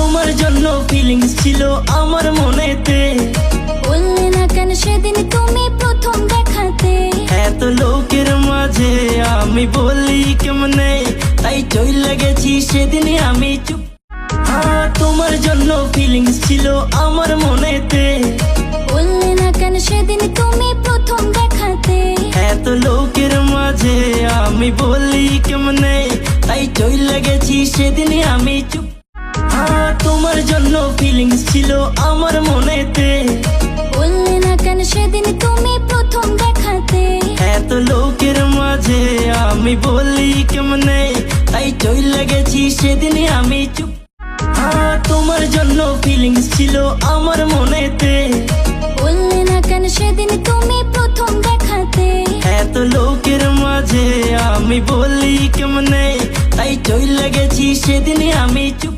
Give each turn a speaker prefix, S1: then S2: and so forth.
S1: তোমার জন্য ফিলিংস ছিল আমার মনেতে,
S2: বললে না কেন সেদিন তুমি প্রথম দেখাতে।
S1: এত লোকের মাঝে আমি বলি কেমনে, তাই চইলা গেছি সেদিন আমি চুপ। তোমার জন্য ফিলিংস ছিল আমার মনেতে,
S2: বললে না কেন সেদিন তুমি প্রথম দেখাতে।
S1: এত লোকের মাঝে আমি বলি কেমনে, তাই চইলা গেছি সেদিন আমি চুপ। তোমার জন্য ফিলিংস ছিল আমার মনেতে,
S2: বললে না কেন সেদিন তুমি প্রথম দেখাতে।
S1: এত লোকের মাঝে আমি বলি কেমনে, তাই চইলা গেছি সেদিন আমি চুপ। তোমার জন্য ফিলিংস ছিল আমার মনেতে,
S2: বললে না কেন সেদিন তুমি প্রথম দেখাতে।
S1: এত লোকের মাঝে আমি বলি কেমনে, তাই চইলা গেছি সেদিন আমি চুপ।